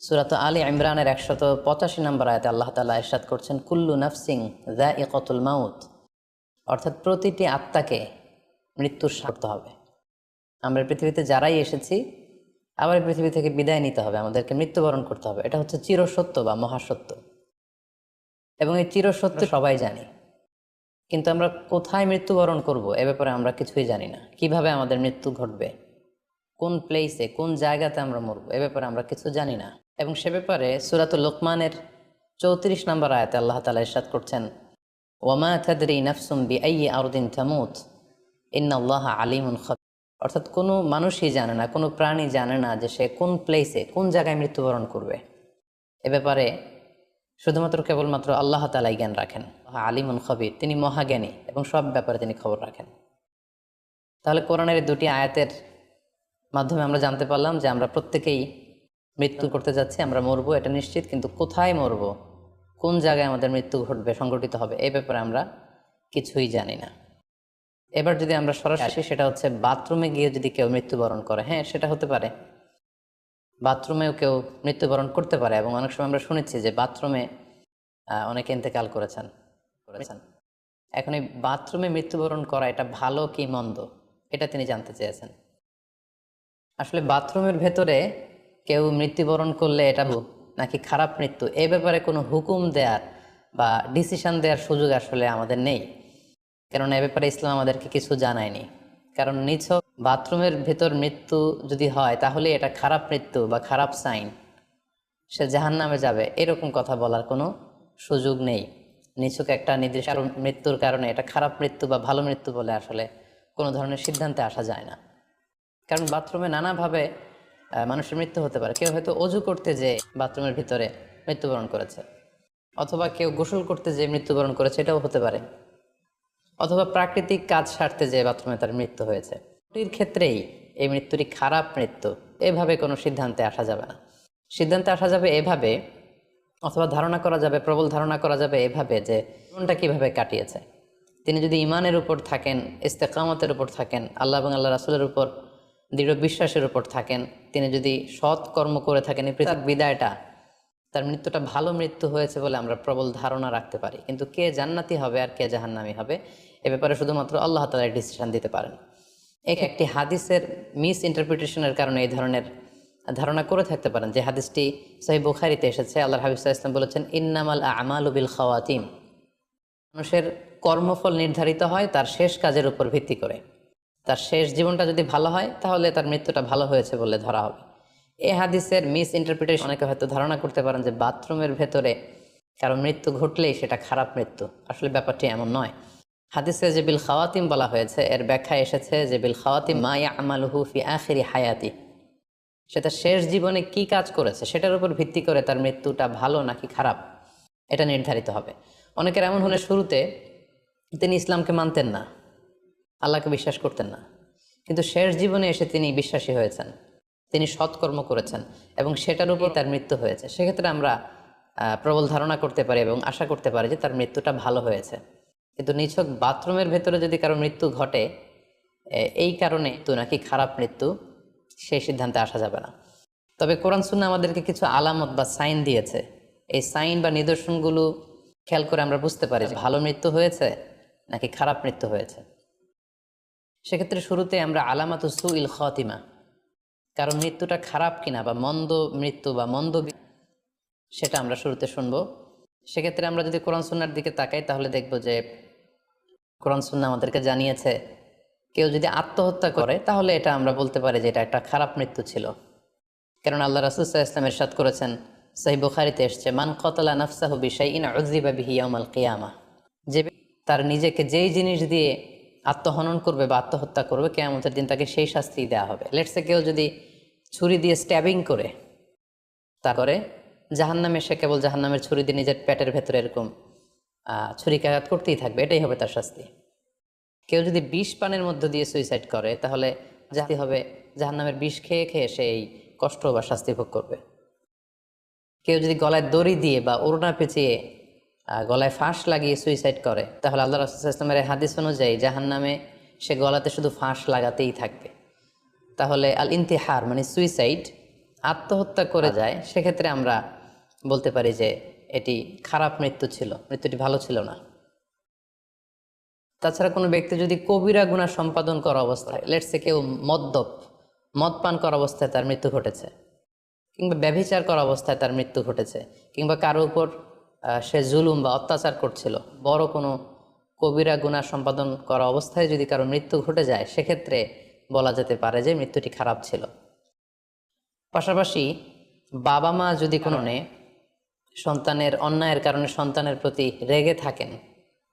সূরাত আলী ইমরানের 185 নম্বর আয়াতে আল্লাহ তাআলা ইরশাদ করছেন, কুল্লু নাফসিন যায়িকাতুল মাউত, অর্থাৎ প্রতিটি আত্মাকে মৃত্যুর স্বাদ করতে হবে। আমরা পৃথিবীতে যারাই এসেছি আবার পৃথিবী থেকে বিদায় নিতে হবে, আমাদেরকে মৃত্যুবরণ করতে হবে। এটা হচ্ছে চিরসত্য বা মহাসত্য, এবং এই চিরসত্য সবাই জানি। কিন্তু আমরা কোথায় মৃত্যুবরণ করব এ ব্যাপারে আমরা কিছুই জানি না। কিভাবে আমাদের মৃত্যু ঘটবে, কোন প্লেসে, কোন জায়গাতে আমরা মরবো, এ ব্যাপারে আমরা কিছু জানি না। এবং সে ব্যাপারে সূরাতুল লোকমানের 34 নম্বর আয়াতে আল্লাহ তাআলা ইরশাদ করছেন, ওয়ামা তাদরি নাফসুম বিআইয়ি আরদিন তামুত ইন্নাল্লাহা আলিমুন খাবীর। অর্থাৎ কোনো মানুষই জানে না, কোনো প্রাণী জানে না যে সে কোন প্লেসে, কোন জায়গায় মৃত্যুবরণ করবে। এ ব্যাপারে শুধুমাত্র কেবলমাত্র আল্লাহ তাআলাই জ্ঞান রাখেন। আলিমুন খাবীর, তিনি মহাজ্ঞানী এবং সব ব্যাপারে তিনি খবর রাখেন। তাহলে কোরআনের দুটি আয়াতের মাধ্যমে আমরা জানতে পারলাম যে আমরা প্রত্যেকেই মৃত্যু করতে যাচ্ছি, আমরা মরবো, এটা নিশ্চিত। কিন্তু কোথায় মরব, কোন জায়গায় আমাদের মৃত্যু ঘটবে, সংঘটিত হবে, এই ব্যাপারে আমরা কিছুই জানি না। এবার যদি আমরা সরাসরি আসি, সেটা হচ্ছে বাথরুমে গিয়ে যদি কেউ মৃত্যুবরণ করে, হ্যাঁ সেটা হতে পারে। বাথরুমেও কেউ মৃত্যুবরণ করতে পারে, এবং অনেক সময় আমরা শুনেছি যে বাথরুমে অনেকে ইন্তেকাল করেছেন। এখন এই বাথরুমে মৃত্যুবরণ করা এটা ভালো কি মন্দ, এটা তিনি জানতে চেয়েছেন। আসলে বাথরুমের ভেতরে কেউ মৃত্যুবরণ করলে এটা নাকি খারাপ মৃত্যু, এ ব্যাপারে কোনো হুকুম দেওয়ার বা ডিসিশন দেওয়ার সুযোগ আসলে আমাদের নেই। কারণ এ ব্যাপারে ইসলাম আমাদেরকে কিছু জানায়নি। কারণ নিছক বাথরুমের ভেতর মৃত্যু যদি হয় তাহলে এটা খারাপ মৃত্যু বা খারাপ সাইন, সে জাহান্নামে যাবে, এরকম কথা বলার কোনো সুযোগ নেই। নিছক একটা নির্দিষ্ট মৃত্যুর কারণে এটা খারাপ মৃত্যু বা ভালো মৃত্যু বলে আসলে কোনো ধরনের সিদ্ধান্তে আসা যায় না। কারণ বাথরুমে নানাভাবে মানুষের মৃত্যু হতে পারে। কেউ হয়তো অজু করতে যেয়ে বাথরুমের ভিতরে মৃত্যুবরণ করেছে, অথবা কেউ গোসল করতে যেয়ে মৃত্যুবরণ করেছে, এটাও হতে পারে। অথবা প্রাকৃতিক কাজ সারতে যেয়ে বাথরুমে তার মৃত্যু হয়েছে। দুটির ক্ষেত্রেই এই মৃত্যুটি খারাপ মৃত্যু, এভাবে কোনো সিদ্ধান্তে আসা যাবে না। সিদ্ধান্তে আসা যাবে এভাবে, অথবা ধারণা করা যাবে, প্রবল ধারণা করা যাবে এভাবে যে জীবনটা কীভাবে কাটিয়েছে। তিনি যদি ইমানের উপর থাকেন, ইস্তেকামতের উপর থাকেন, আল্লাহ এবং আল্লাহ রাসূলের উপর দৃঢ় বিশ্বাসের উপর থাকেন, তিনি যদি সৎ কর্ম করে থাকেন, তার বিদায়টা, তার মৃত্যুটা ভালো মৃত্যু হয়েছে বলে আমরা প্রবল ধারণা রাখতে পারি। কিন্তু কে জান্নাতি হবে আর কে জাহান্নামী হবে এ ব্যাপারে শুধুমাত্র আল্লাহ তাআলা ডিসিশন দিতে পারেন। একটি হাদিসের মিস ইন্টারপ্রিটেশনের কারণে এই ধরনের ধারণা করে থাকতে পারেন। যে হাদিসটি সহিহ বুখারীতে এসেছে, আল্লাহর হাবিব সাল্লাল্লাহু আলাইহি ওয়াসাল্লাম বলেছেন, ইন্নামাল আমালু বিল খাওয়াতিম, মানুষের কর্মফল নির্ধারিত হয় তার শেষ কাজের উপর ভিত্তি করে। তার শেষ জীবনটা যদি ভালো হয় তাহলে তার মৃত্যুটা ভালো হয়েছে বলে ধরা হবে। এই হাদিসের মিস ইন্টারপ্রিটেশন, অনেকে হয়তো ধারণা করতে পারেন যে বাথরুমের ভেতরে কারো মৃত্যু ঘটলেই সেটা খারাপ মৃত্যু। আসলে ব্যাপারটি এমন নয়। হাদিসে যে বিল খাওয়াতিম বলা হয়েছে, এর ব্যাখ্যা এসেছে যে বিল খাওয়াতিম মা ইয়ামালুহু ফি আখিরি হায়াতি, সেটা শেষ জীবনে কি কাজ করেছে সেটার উপর ভিত্তি করে তার মৃত্যুটা ভালো নাকি খারাপ এটা নির্ধারিত হবে। অনেকের এমন হলে শুরুতে তিনি ইসলামকে মানতেন না, আল্লাহকে বিশ্বাস করতেন না, কিন্তু শেষ জীবনে এসে তিনি বিশ্বাসী হয়েছেন, তিনি সৎকর্ম করেছেন এবং সেটার উপর তার মৃত্যু হয়েছে। সেক্ষেত্রে আমরা প্রবল ধারণা করতে পারি এবং আশা করতে পারি যে তার মৃত্যুটা ভালো হয়েছে। কিন্তু নিছক বাথরুমের ভেতরে যদি কারো মৃত্যু ঘটে এই কারণে তো নাকি খারাপ মৃত্যু, সেই সিদ্ধান্তে আসা যাবে না। তবে কোরআন সুন্নাহ আমাদেরকে কিছু আলামত বা সাইন দিয়েছে। এই সাইন বা নিদর্শনগুলো খেয়াল করে আমরা বুঝতে পারি যে ভালো মৃত্যু হয়েছে নাকি খারাপ মৃত্যু হয়েছে। সেক্ষেত্রে শুরুতে আমরা আলামাতু সুইল খাতিমা, কারণ মৃত্যুটা খারাপ কিনা বা মন্দ মৃত্যু বা মন্দ, সেটা আমরা শুরুতে শুনবো। সেক্ষেত্রে আমরা যদি কোরআন সুন্নাহর দিকে তাকাই তাহলে দেখব যে কোরআন সুন্নাহ আমাদেরকে জানিয়েছে কেউ যদি আত্মহত্যা করে তাহলে এটা আমরা বলতে পারি যে এটা একটা খারাপ মৃত্যু ছিল। কারণ আল্লাহ রাসূল সাল্লাল্লাহু আলাইহি ওয়াসাল্লাম ইরশাদ করেছেন, সহিহ বুখারীতে এসেছে, মান কাতালা নাফসাহু বিশাইইন উযিবা বিহি ইয়াউমাল কিয়ামা, যে তার নিজেকে যেই জিনিস দিয়ে আত্মহনন করবে বা আত্মহত্যা করবে, কিয়ামতের দিন তাকে সেই শাস্তি দেওয়া হবে। লেটসে কেউ যদি ছুরি দিয়ে স্ট্যাবিং করে তারপরে জাহান্নামে, সে কেবল জাহান্নামের ছুরি দিয়ে নিজের পেটের ভেতরে এরকম ছুরিকাঘাত করতেই থাকবে, এটাই হবে তার শাস্তি। কেউ যদি বিষ পানের মধ্য দিয়ে সুইসাইড করে তাহলে জাতি হবে জাহান্নামের বিষ খেয়ে খেয়ে সেই কষ্ট বা শাস্তি ভোগ করবে। কেউ যদি গলায় দড়ি দিয়ে বা ওড়না পেঁচিয়ে গলায় ফাঁস লাগিয়ে সুইসাইড করে তাহলে আল্লাহ রাসূল সাল্লাল্লাহু আলাইহি ওয়াসাল্লামের হাদিস অনুযায়ী জাহান্নামে সে গলাতে শুধু ফাঁস লাগাতেই থাকবে। তাহলে আল ইন্তিহার মানে সুইসাইড আত্মহত্যা করে যায়, সেক্ষেত্রে আমরা বলতে পারি যে এটি খারাপ মৃত্যু ছিল, মৃত্যুটি ভালো ছিল না। তাছাড়া কোনো ব্যক্তি যদি কবিরা গুনাহ সম্পাদন করা অবস্থায়, লেটসে কেউ মদ পান করা অবস্থায় তার মৃত্যু ঘটেছে, কিংবা ব্যভিচার করা অবস্থায় তার মৃত্যু ঘটেছে, কিংবা কারো উপর সে জুলুম বা অত্যাচার করছিল, বড় কোনো কবিরা গুনাহ সম্পাদন করা অবস্থায় যদি কারো মৃত্যু ঘটে যায়, সেক্ষেত্রে বলা যেতে পারে যে মৃত্যুটি খারাপ ছিল। পাশাপাশি বাবা মা যদি কোনো সন্তানের অন্যায়ের কারণে সন্তানের প্রতি রেগে থাকেন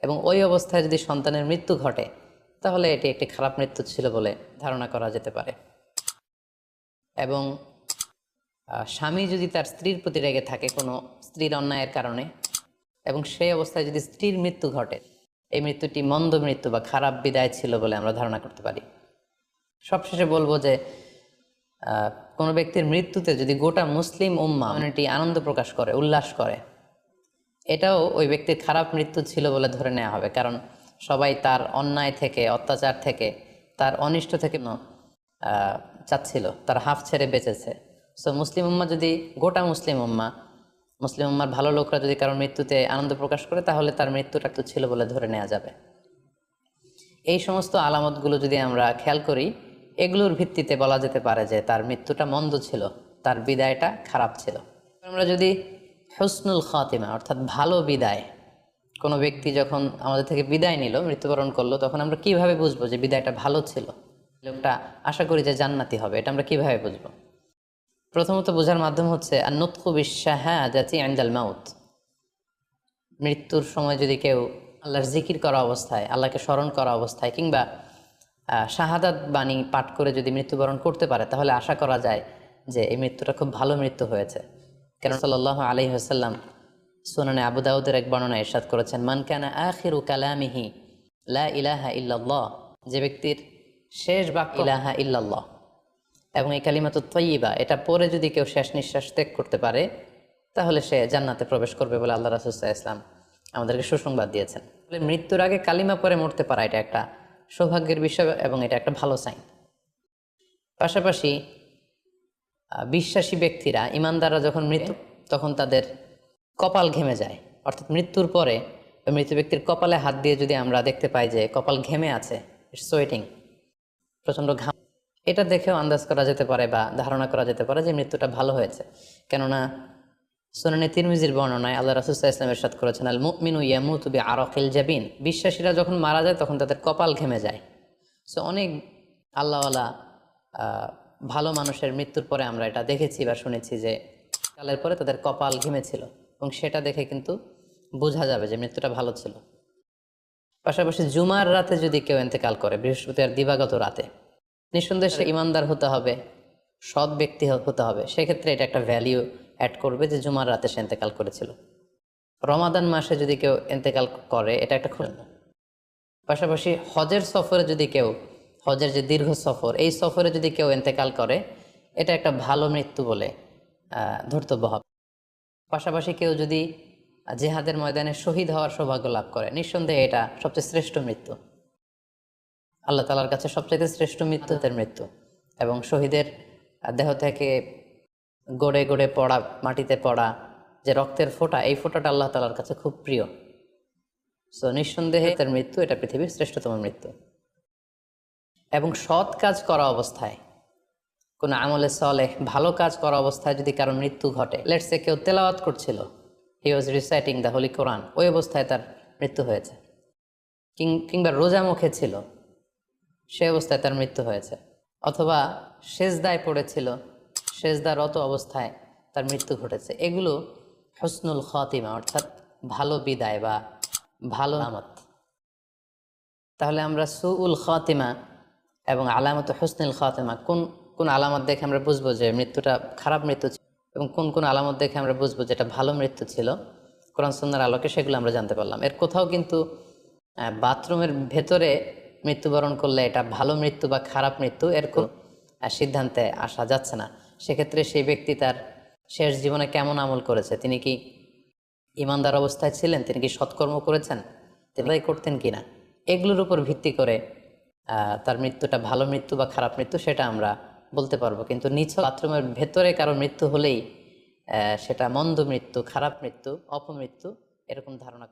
এবং ওই অবস্থায় যদি সন্তানের মৃত্যু ঘটে, তাহলে এটি একটি খারাপ মৃত্যু ছিল বলে ধারণা করা যেতে পারে। এবং স্বামী যদি তার স্ত্রীর প্রতি রেগে থাকে কোনো স্ত্রীর অন্যায়ের কারণে, এবং সেই অবস্থায় যদি স্ত্রীর মৃত্যু ঘটে, এই মৃত্যুটি মন্দ মৃত্যু বা খারাপ বিদায় ছিল বলে আমরা ধারণা করতে পারি। সবশেষে বলবো যে কোনো ব্যক্তির মৃত্যুতে যদি গোটা মুসলিম উম্মাহ আনন্দ প্রকাশ করে, উল্লাস করে, এটাও ওই ব্যক্তির খারাপ মৃত্যু ছিল বলে ধরে নেওয়া হবে। কারণ সবাই তার অন্যায় থেকে, অত্যাচার থেকে, তার অনিষ্ট থেকে চাচ্ছিল, তার হাফ ছেড়ে বেঁচেছে। সো মুসলিম উম্মাহ যদি, গোটা মুসলিম উম্মার ভালো লোকরা যদি কারোর মৃত্যুতে আনন্দ প্রকাশ করে, তাহলে তার মৃত্যুটা তো ছিল বলে ধরে নেওয়া যাবে। এই সমস্ত আলামতগুলো যদি আমরা খেয়াল করি, এগুলোর ভিত্তিতে বলা যেতে পারে যে তার মৃত্যুটা মন্দ ছিল, তার বিদায়টা খারাপ ছিল। আমরা যদি হুসনুল খাতিমা অর্থাৎ ভালো বিদায়, কোনো ব্যক্তি যখন আমাদের থেকে বিদায় নিল, মৃত্যুবরণ করলো, তখন আমরা কিভাবে বুঝবো যে বিদায়টা ভালো ছিল, লোকটা আশা করি যে জান্নাতি হবে, এটা আমরা কিভাবে বুঝবো? প্রথমত বোঝার মাধ্যম হচ্ছে আন-নুতকু বিশ-শাহাদাতি ইনদাল মাউত। মৃত্যুর সময় যদি কেউ আল্লাহর জিকির করা অবস্থায়, আল্লাহকে স্মরণ করা অবস্থায়, কিংবা শাহাদাত বাণী পাঠ করে যদি মৃত্যুবরণ করতে পারে, তাহলে আশা করা যায় যে এই মৃত্যুটা খুব ভালো মৃত্যু হয়েছে। কারণ সাল্লাল্লাহু আলাইহি ওয়াসাল্লাম সুনানে আবু দাউদের এক বর্ণনায় ইরশাদ করেছেন, মান কানা আখিরু কালামিহি লা ইলাহা ইল্লাল্লাহ, যে ব্যক্তির শেষ বাক্য ইলাহা ইল্লাল্লাহ এবং এই কালিমাতুত তাইয়্যিবা, এটা পরে যদি কেউ শেষ নিঃশ্বাস ত্যাগ করতে পারে, তাহলে সে জান্নাতে প্রবেশ করবে বলে আল্লাহ রাসূল সাল্লাল্লাহু আলাইহি ওয়াসাল্লাম আমাদেরকে সুসংবাদ দিয়েছেন। মৃত্যুর আগে কালিমা পরে মরতে পারা, এটা একটা সৌভাগ্যের বিষয় এবং এটা একটা ভালো সাইন। পাশাপাশি বিশ্বাসী ব্যক্তিরা, ইমানদাররা যখন মৃত্যু, তখন তাদের কপাল ঘেমে যায়। অর্থাৎ মৃত্যুর পরে মৃত ব্যক্তির কপালে হাত দিয়ে যদি আমরা দেখতে পাই যে কপাল ঘেমে আছে, সোয়েটিং, প্রচণ্ড ঘাম, এটা দেখেও আন্দাজ করা যেতে পারে বা ধারণা করা যেতে পারে যে মৃত্যুটা ভালো হয়েছে। কেননা সুনানে তিরমিজির বর্ণনায় আল্লাহ রাসূল সাল্লাল্লাহু আলাইহি ওয়াসাল্লাম ইরশাদ করেছেন, আল মুমিনু ইয়ামুতু বিআরাকিল জাবিন, বিশ্বাসীরা যখন মারা যায় তখন তাদের কপাল ঘেমে যায়। সো অনেক আল্লাহওয়ালা ভালো মানুষের মৃত্যুর পরে আমরা এটা দেখেছি বা শুনেছি যে কালের পরে তাদের কপাল ঘেমেছিল, এবং সেটা দেখে কিন্তু বোঝা যাবে যে মৃত্যুটা ভালো ছিল। পাশাপাশি জুমার রাতে যদি কেউ ইন্তেকাল করে, বৃহস্পতিবার দিবাগত রাতে, নিঃসন্দেহে সে ইমানদার হতে হবে, সৎ ব্যক্তি হতে হবে। সেক্ষেত্রে এটা একটা ভ্যালিউ অ্যাড করবে যে জুমার রাতে সে ইন্তেকাল করেছিল। রমাদান মাসে যদি কেউ ইন্তেকাল করে, এটা একটা খুব। পাশাপাশি হজের সফরে যদি কেউ, হজের যে দীর্ঘ সফর, এই সফরে যদি কেউ ইন্তেকাল করে, এটা একটা ভালো মৃত্যু বলে ধর্তব্য হবে। পাশাপাশি কেউ যদি জিহাদের ময়দানে শহীদ হওয়ার সৌভাগ্য লাভ করে, নিঃসন্দেহে এটা সবচেয়ে শ্রেষ্ঠ মৃত্যু, আল্লাহ তাআলার কাছে সবচেয়ে শ্রেষ্ঠ মৃত্যুতের মৃত্যু। এবং শহীদের দেহ থেকে গড়ে গড়ে পড়া, মাটিতে পড়া যে রক্তের ফোঁটা, এই ফোঁটাটা আল্লাহ তাআলার কাছে খুব প্রিয়। সো নিঃসন্দেহে তার মৃত্যু এটা পৃথিবীর শ্রেষ্ঠতম মৃত্যু। এবং সৎ কাজ করা অবস্থায়, কোনো আমলে সলেহ, ভালো কাজ করা অবস্থায় যদি কারো মৃত্যু ঘটে, লেটস সে কেউ তেলাওয়াত করছিল, হি ওয়াজ রিসাইটিং দ্য হোলি কোরআন, ওই অবস্থায় তার মৃত্যু হয়েছে, কিংবা রোজা মুখে ছিল, সে অবস্থায় তার মৃত্যু হয়েছে, অথবা সেজদায় পড়েছিল, সেজদারত অবস্থায় তার মৃত্যু ঘটেছে। এগুলো হুসনুল খাতিমা অর্থাৎ ভালো বিদায় বা ভালো আলামত। তাহলে আমরা সুউল খাতিমা এবং আলামত হুসনুল খাতিমা, কোন কোন আলামত দেখে আমরা বুঝবো যে মৃত্যুটা খারাপ মৃত্যু ছিল, এবং কোন কোন আলামত দেখে আমরা বুঝবো যে এটা ভালো মৃত্যু ছিল, কোরআন সুন্নাহর আলোকে সেগুলো আমরা জানতে পারলাম। এর কোথাও কিন্তু বাথরুমের ভেতরে মৃত্যুবরণ করলে এটা ভালো মৃত্যু বা খারাপ মৃত্যু, এর কোন সিদ্ধান্তে আসা যাচ্ছে না। সেক্ষেত্রে সেই ব্যক্তি তার শেষ জীবনে কেমন আমল করেছে, তিনি কি ইমানদার অবস্থায় ছিলেন, তিনি কি সৎকর্ম করেছেন, তিনি করতেন কিনা, এগুলোর উপর ভিত্তি করে তার মৃত্যুটা ভালো মৃত্যু বা খারাপ মৃত্যু সেটা আমরা বলতে পারবো, কিন্তু নিছক বাথরুমের ভেতরে কারো মৃত্যু হলেই সেটা মন্দ মৃত্যু, খারাপ মৃত্যু, অপমৃত্যু এরকম ধারণা